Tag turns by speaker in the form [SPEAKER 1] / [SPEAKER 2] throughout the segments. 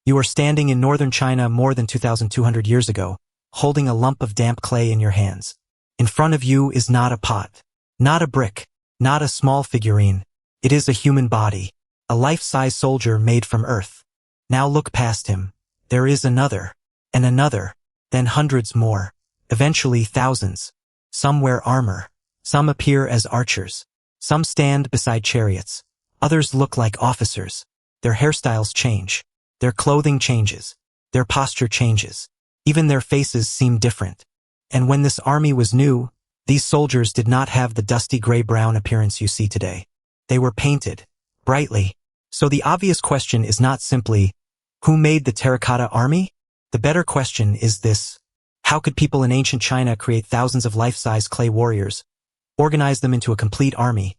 [SPEAKER 1] You are standing in northern China more than 2,200 years ago, holding a lump of damp clay in your hands. In front of you is not a pot, not a brick, not a small figurine. It is a human body, a life-size soldier made from earth. Now look past him. There is another, and another, then hundreds more, eventually thousands. Some wear armor, some appear as archers, some stand beside chariots, others look like officers. Their hairstyles change, their clothing changes, their posture changes. Even their faces seem different. And when this army was new, these soldiers did not have the dusty gray-brown appearance you see today. They were painted, brightly. So the obvious question is not simply, who made the Terracotta Army? The better question is this: how could people in ancient China create thousands of life-size clay warriors, organize them into a complete army,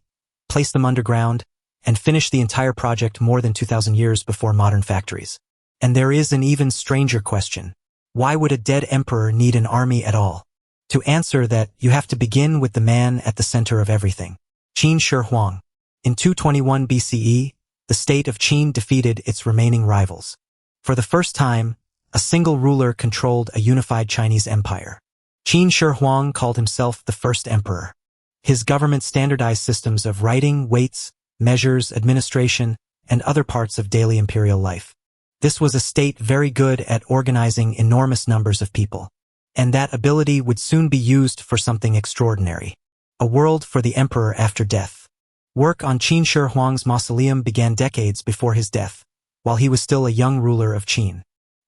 [SPEAKER 1] place them underground, and finish the entire project more than 2,000 years before modern factories? And there is an even stranger question. Why would a dead emperor need an army at all? To answer that, you have to begin with the man at the center of everything, Qin Shi Huang. In 221 BCE, the state of Qin defeated its remaining rivals. For the first time, a single ruler controlled a unified Chinese empire. Qin Shi Huang called himself the first emperor. His government standardized systems of writing, weights, measures, administration, and other parts of daily imperial life. This was a state very good at organizing enormous numbers of people. And that ability would soon be used for something extraordinary. A world for the emperor after death. Work on Qin Shi Huang's mausoleum began decades before his death, while he was still a young ruler of Qin.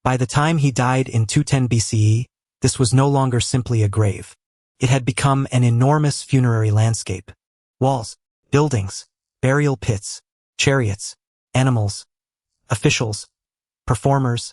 [SPEAKER 1] By the time he died in 210 BCE, this was no longer simply a grave. It had become an enormous funerary landscape. Walls, buildings, burial pits, chariots, animals, officials, performers,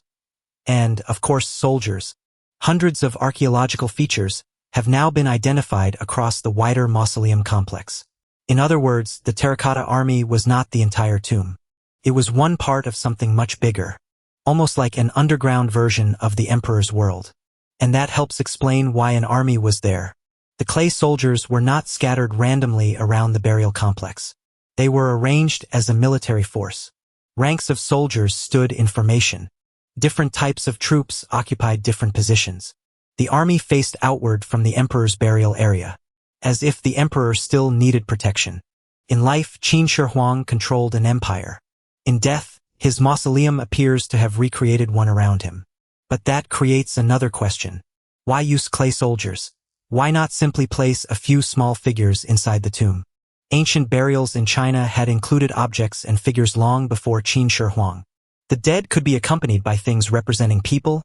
[SPEAKER 1] and, of course, soldiers. Hundreds of archaeological features have now been identified across the wider mausoleum complex. In other words, the Terracotta Army was not the entire tomb. It was one part of something much bigger, almost like an underground version of the emperor's world. And that helps explain why an army was there. The clay soldiers were not scattered randomly around the burial complex. They were arranged as a military force. Ranks of soldiers stood in formation. Different types of troops occupied different positions. The army faced outward from the emperor's burial area, as if the emperor still needed protection. In life, Qin Shi Huang controlled an empire. In death, his mausoleum appears to have recreated one around him. But that creates another question. Why use clay soldiers? Why not simply place a few small figures inside the tomb? Ancient burials in China had included objects and figures long before Qin Shi Huang. The dead could be accompanied by things representing people,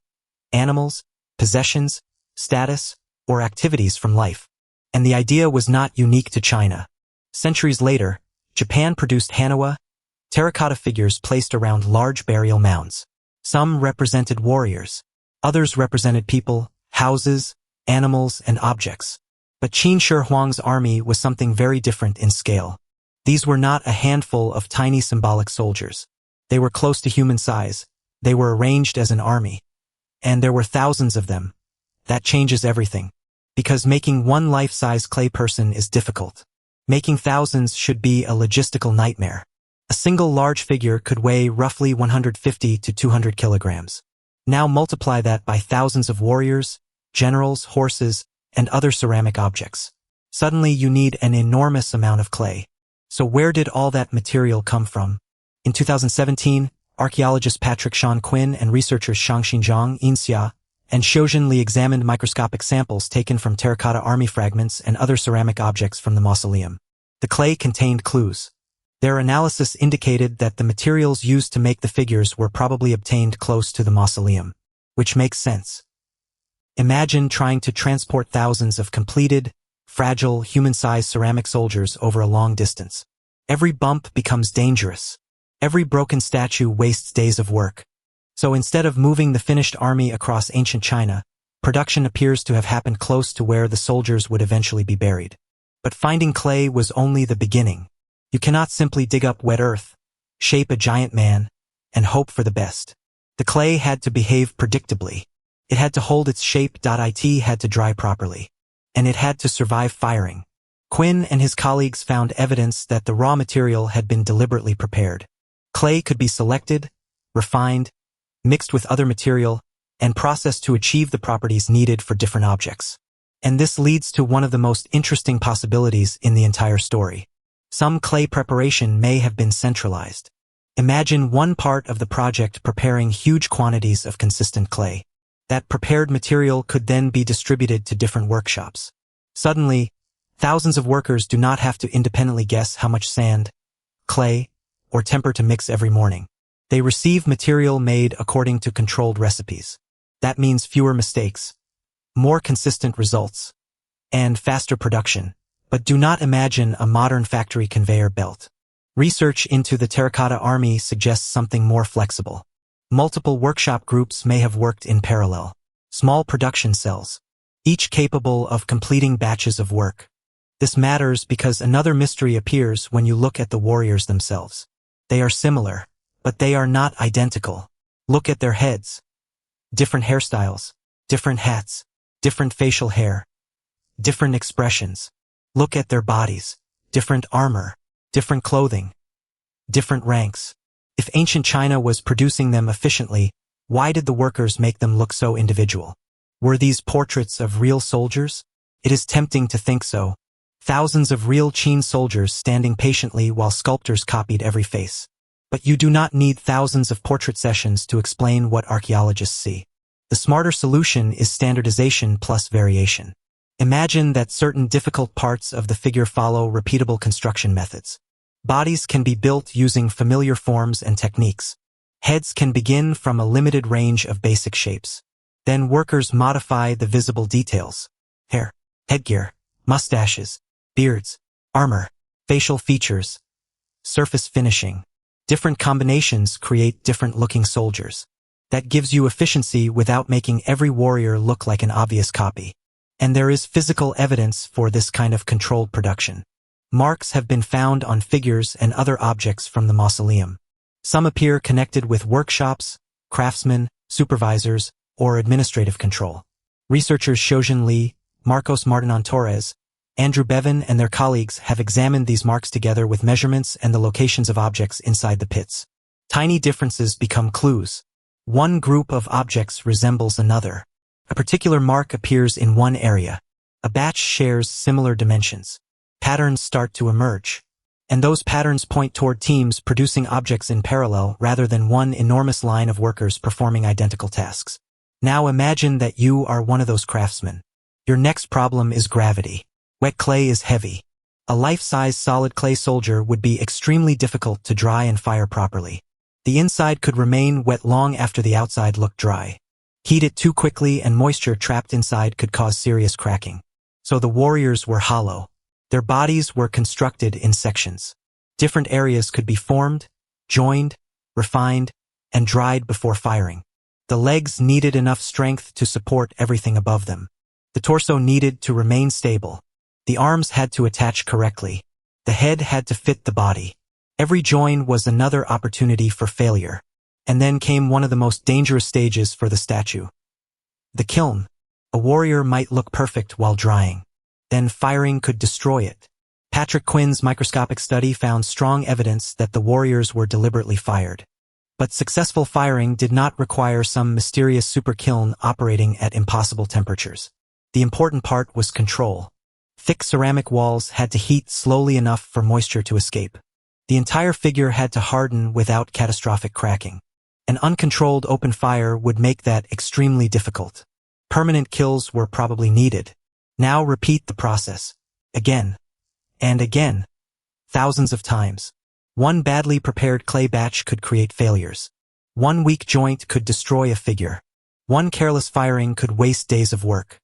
[SPEAKER 1] animals, possessions, status, or activities from life. And the idea was not unique to China. Centuries later, Japan produced Hanawa, terracotta figures placed around large burial mounds. Some represented warriors. Others represented people, houses, animals, and objects. But Qin Shi Huang's army was something very different in scale. These were not a handful of tiny symbolic soldiers. They were close to human size. They were arranged as an army. And there were thousands of them. That changes everything. Because making one life-size clay person is difficult. Making thousands should be a logistical nightmare. A single large figure could weigh roughly 150 to 200 kilograms. Now multiply that by thousands of warriors, generals, horses, and other ceramic objects. Suddenly you need an enormous amount of clay. So where did all that material come from? In 2017, archaeologist Patrick Sean Quinn and researchers Shangxin Zhang, Inxia, and Xiuzhen Li examined microscopic samples taken from Terracotta Army fragments and other ceramic objects from the mausoleum. The clay contained clues. Their analysis indicated that the materials used to make the figures were probably obtained close to the mausoleum, which makes sense. Imagine trying to transport thousands of completed, fragile, human-sized ceramic soldiers over a long distance. Every bump becomes dangerous. Every broken statue wastes days of work. So instead of moving the finished army across ancient China, production appears to have happened close to where the soldiers would eventually be buried. But finding clay was only the beginning. You cannot simply dig up wet earth, shape a giant man, and hope for the best. The clay had to behave predictably. It had to hold its shape. It had to dry properly. And it had to survive firing. Quinn and his colleagues found evidence that the raw material had been deliberately prepared. Clay could be selected, refined, and then processed. It could be used as a raw material for buildings, furniture, or even for decoration. But the key was the process. Every bump becomes dangerous. Every broken statue wastes days of work. So instead of moving the finished army across ancient China, production appears to have happened close to where the soldiers would eventually be buried. But finding clay was only the beginning. You cannot simply dig up wet earth, shape a giant man, and hope for the best. The clay had to behave predictably. It had to hold its shape. It had to dry properly. And it had to survive firing. Quinn and his colleagues found evidence that the raw material had been deliberately prepared. mixed with other material, and processed to achieve the properties needed for different objects. And this leads to one of the most interesting possibilities in the entire story. Some clay preparation may have been centralized. Imagine one part of the project preparing huge quantities of consistent clay. That prepared material could then be distributed to different workshops. Suddenly, thousands of workers do not have to independently guess how much sand, clay, or temper to mix every morning. They receive material made according to controlled recipes. That means fewer mistakes, more consistent results, and faster production. But do not imagine a modern factory conveyor belt. Research into the Terracotta Army suggests something more flexible. Multiple workshop groups may have worked in parallel. Small production cells, each capable of completing batches of work. This matters because another mystery appears when you look at the warriors themselves. They are similar, but they are not identical. Look at their heads. Different hairstyles, different hats, different facial hair, different expressions. Look at their bodies, different armor, different clothing, different ranks. If ancient China was producing them efficiently, why did the workers make them look so individual? Were these portraits of real soldiers? It is tempting to think so. Thousands of real Qin soldiers standing patiently while sculptors copied every face. But you do not need thousands of portrait sessions to explain what archaeologists see. The smarter solution is standardization plus variation. Imagine that certain difficult parts of the figure follow repeatable construction methods. Bodies can be built using familiar forms and techniques. Heads can begin from a limited range of basic shapes. Then workers modify the visible details: hair, headgear, mustaches, beards, armor, facial features, surface finishing. Different combinations create different-looking soldiers. That gives you efficiency without making every warrior look like an obvious copy. And there is physical evidence for this kind of controlled production. Marks have been found on figures and other objects from the mausoleum. Some appear connected with workshops, craftsmen, supervisors, or administrative control. Researchers Xiaojun Li, Marcos Martinon Torres, Andrew Bevan and their colleagues have examined these marks together with measurements and the locations of objects inside the pits. Tiny differences become clues. One group of objects resembles another. A particular mark appears in one area. A batch shares similar dimensions. Patterns start to emerge. And those patterns point toward teams producing objects in parallel rather than one enormous line of workers performing identical tasks. Now imagine that you are one of those craftsmen. Your next problem is gravity. Wet clay is heavy. A life-size solid clay soldier would be extremely difficult to dry and fire properly. The inside could remain wet long after the outside looked dry. Heat it too quickly and moisture trapped inside could cause serious cracking. So the warriors were hollow. Their bodies were constructed in sections. Different areas could be formed, joined, refined, and dried before firing. The legs needed enough strength to support everything above them. The torso needed to remain stable. The arms had to attach correctly. The head had to fit the body. Every join was another opportunity for failure. And then came one of the most dangerous stages for the statue. The kiln. A warrior might look perfect while drying. Then firing could destroy it. Patrick Quinn's microscopic study found strong evidence that the warriors were deliberately fired. But successful firing did not require some mysterious super kiln operating at impossible temperatures. The important part was control. Thick ceramic walls had to heat slowly enough for moisture to escape. The entire figure had to harden without catastrophic cracking. An uncontrolled open fire would make that extremely difficult. Permanent kills were probably needed. Now repeat the process. Again. And again. Thousands of times. One badly prepared clay batch could create failures. One weak joint could destroy a figure. One careless firing could waste days of work.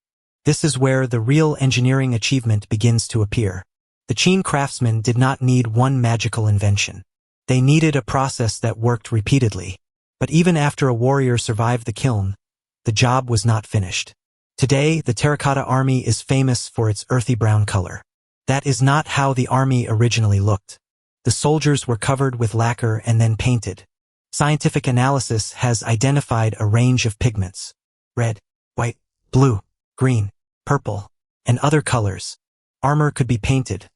[SPEAKER 1] This is where the real engineering achievement begins to appear. The Qin craftsmen did not need one magical invention. They needed a process that worked repeatedly. But even after a warrior survived the kiln, the job was not finished. Today, the Terracotta Army is famous for its earthy brown color. That is not how the army originally looked. The soldiers were covered with lacquer and then painted. Scientific analysis has identified a range of pigments: red, white, blue, green, purple, and other colors. Armor could be painted.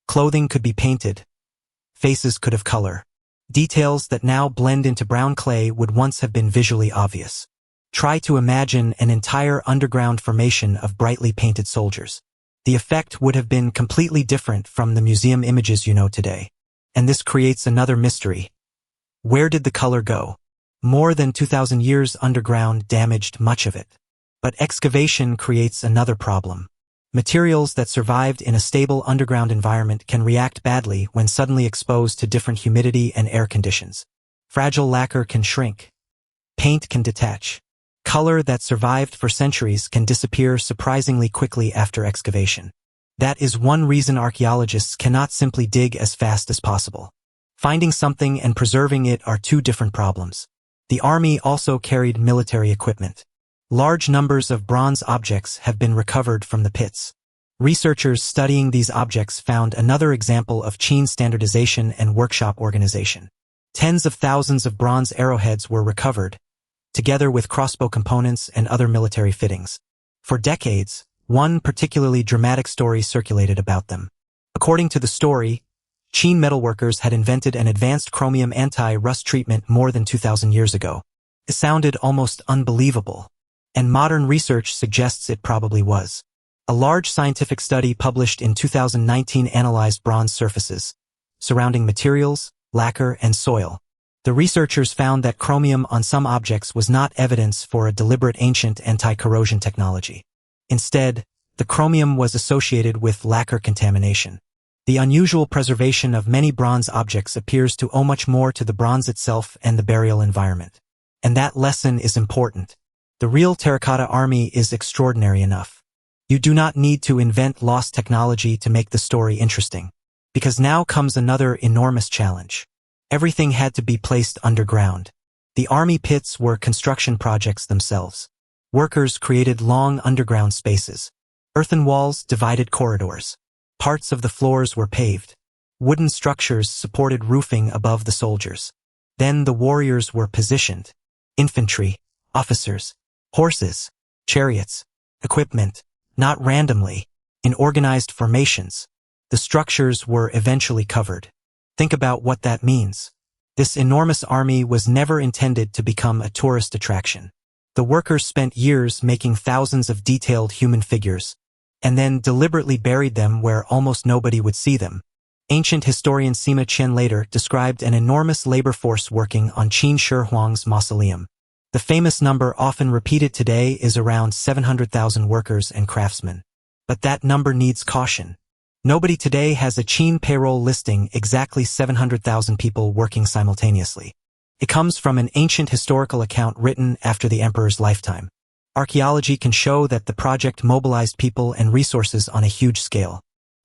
[SPEAKER 1] Clothing could be painted. Faces could have color. Details that now blend into brown clay would once have been visually obvious. Try to imagine an entire underground formation of brightly painted soldiers. The effect would have been completely different from the museum images you know today. And this creates another mystery. Where did the color go? More than 2,000 years underground damaged much of it. But excavation creates another problem. Materials that survived in a stable underground environment can react badly when suddenly exposed to different humidity and air conditions. Fragile lacquer can shrink. Paint can detach. Color that survived for centuries can disappear surprisingly quickly after excavation. That is one reason archaeologists cannot simply dig as fast as possible. Finding something and preserving it are two different problems. The army also carried military equipment. Large numbers of bronze objects have been recovered from the pits. Researchers studying these objects found another example of Qin standardization and workshop organization. Tens of thousands of bronze arrowheads were recovered, together with crossbow components and other military fittings. For decades, one particularly dramatic story circulated about them. According to the story, Qin metalworkers had invented an advanced chromium anti-rust treatment more than 2,000 years ago. It sounded almost unbelievable. And modern research suggests it probably was. A large scientific study published in 2019 analyzed bronze surfaces, surrounding materials, lacquer, and soil. The researchers found that chromium on some objects was not evidence for a deliberate ancient anti-corrosion technology. Instead, the chromium was associated with lacquer contamination. The unusual preservation of many bronze objects appears to owe much more to the bronze itself and the burial environment. And that lesson is important. The real Terracotta Army is extraordinary enough. You do not need to invent lost technology to make the story interesting. Because now comes another enormous challenge. Everything had to be placed underground. The army pits were construction projects themselves. Workers created long underground spaces. Earthen walls divided corridors. Parts of the floors were paved. Wooden structures supported roofing above the soldiers. Then the warriors were positioned. Infantry, officers, horses, chariots, equipment, not randomly, in organized formations. The structures were eventually covered. Think about what that means. This enormous army was never intended to become a tourist attraction. The workers spent years making thousands of detailed human figures, and then deliberately buried them where almost nobody would see them. Ancient historian Sima Qian later described an enormous labor force working on Qin Shi Huang's mausoleum. The famous number often repeated today is around 700,000 workers and craftsmen. But that number needs caution. Nobody today has a Qin payroll listing exactly 700,000 people working simultaneously. It comes from an ancient historical account written after the emperor's lifetime. Archaeology can show that the project mobilized people and resources on a huge scale.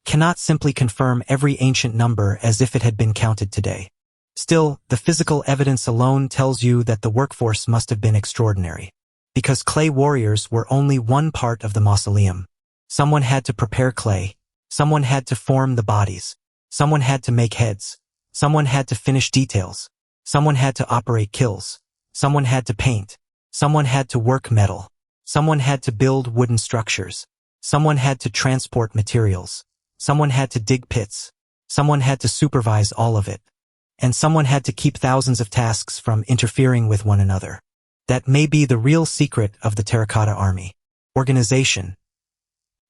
[SPEAKER 1] Cannot simply confirm every ancient number as if it had been counted today. Still, the physical evidence alone tells you that the workforce must have been extraordinary. Because clay warriors were only one part of the mausoleum. Someone had to prepare clay. Someone had to form the bodies. Someone had to make heads. Someone had to finish details. Someone had to operate kilns. Someone had to paint. Someone had to work metal. Someone had to build wooden structures. Someone had to transport materials. Someone had to dig pits. Someone had to supervise all of it. And someone had to keep thousands of tasks from interfering with one another. That may be the real secret of the Terracotta Army. Organization.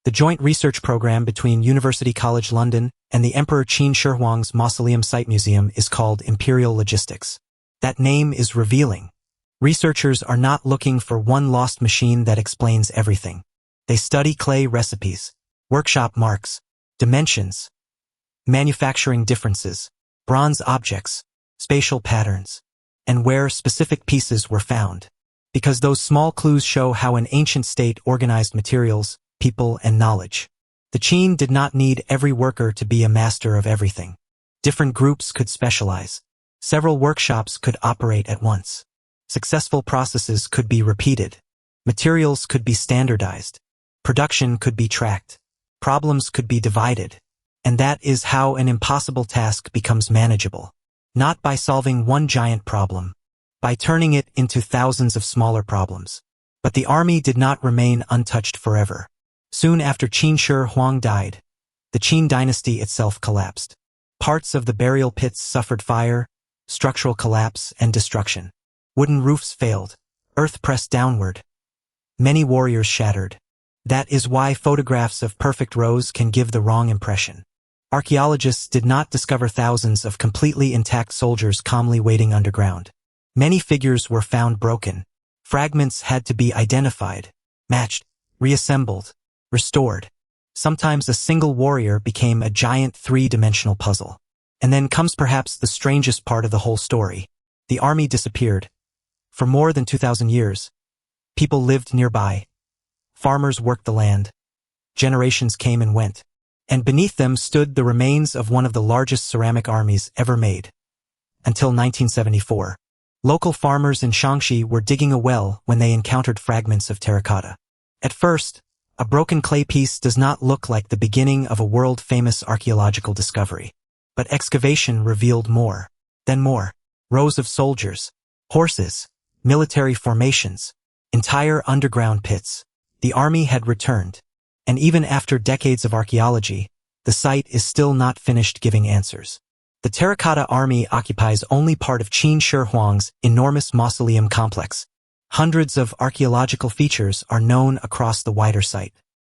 [SPEAKER 1] The joint research program between University College London and the Emperor Qin Shi Huang's Mausoleum Site Museum is called Imperial Logistics. That name is revealing. Researchers are not looking for one lost machine that explains everything. They study clay recipes, workshop marks, dimensions, manufacturing differences, bronze objects, spatial patterns, and where specific pieces were found. Because those small clues show how an ancient state organized materials, people, and knowledge. The Qin did not need every worker to be a master of everything. Different groups could specialize. Several workshops could operate at once. Successful processes could be repeated. Materials could be standardized. Production could be tracked. Problems could be divided. And that is how an impossible task becomes manageable. Not by solving one giant problem, by turning it into thousands of smaller problems. But the army did not remain untouched forever. Soon after Qin Shi Huang died, the Qin dynasty itself collapsed. Parts of the burial pits suffered fire, structural collapse and destruction. Wooden roofs failed, earth pressed downward. Many warriors shattered. That is why photographs of perfect rows can give the wrong impression. Archaeologists did not discover thousands of completely intact soldiers calmly waiting underground. Many figures were found broken. Fragments had to be identified, matched, reassembled, restored. Sometimes a single warrior became a giant three-dimensional puzzle. And then comes perhaps the strangest part of the whole story. The army disappeared. For more than 2,000 years, people lived nearby. Farmers worked the land. Generations came and went. And beneath them stood the remains of one of the largest ceramic armies ever made. Until 1974. Local farmers in Shaanxi were digging a well when they encountered fragments of terracotta. At first, a broken clay piece does not look like the beginning of a world-famous archaeological discovery. But excavation revealed more. Then more. Rows of soldiers, horses, military formations, entire underground pits. The army had returned. And even after decades of archaeology, the site is still not finished giving answers. The Terracotta Army occupies only part of Qin Shi Huang's enormous mausoleum complex. Hundreds of archaeological features are known across the wider site.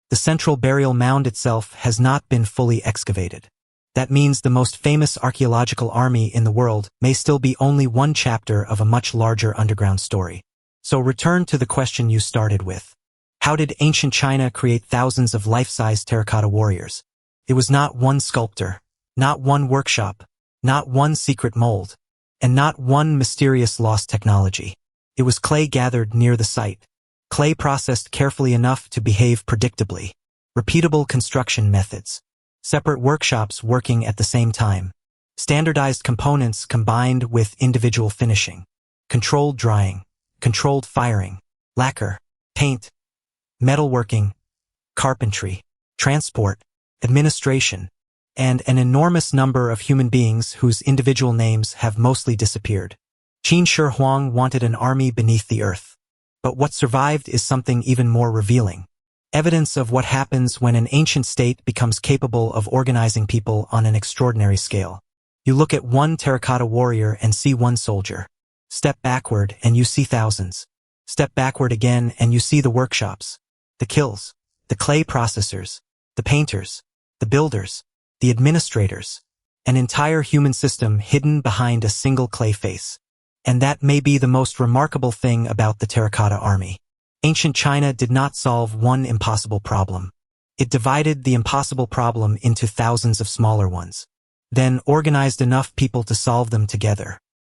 [SPEAKER 1] The central burial mound itself has not been fully excavated. That means the most famous archaeological army in the world may still be only one chapter of a much larger underground story. So return to the question you started with. How did ancient China create thousands of life-size terracotta warriors? It was not one sculptor, not one workshop, not one secret mold, and not one mysterious lost technology. It was clay gathered near the site, clay processed carefully enough to behave predictably, repeatable construction methods, separate workshops working at the same time, standardized components combined with individual finishing, controlled drying, controlled firing, lacquer, paint, metalworking, carpentry, transport, administration, and an enormous number of human beings whose individual names have mostly disappeared. Qin Shi Huang wanted an army beneath the earth. But what survived is something even more revealing. Evidence of what happens when an ancient state becomes capable of organizing people on an extraordinary scale. You look at one terracotta warrior and see one soldier. Step backward and you see thousands. Step backward again and you see the workshops, the kilns, the clay processors, the painters, the builders, the administrators, an entire human system hidden behind a single clay face. And that may be the most remarkable thing about the Terracotta Army. Ancient China did not solve one impossible problem. It divided the impossible problem into thousands of smaller ones, then organized enough people to solve them together.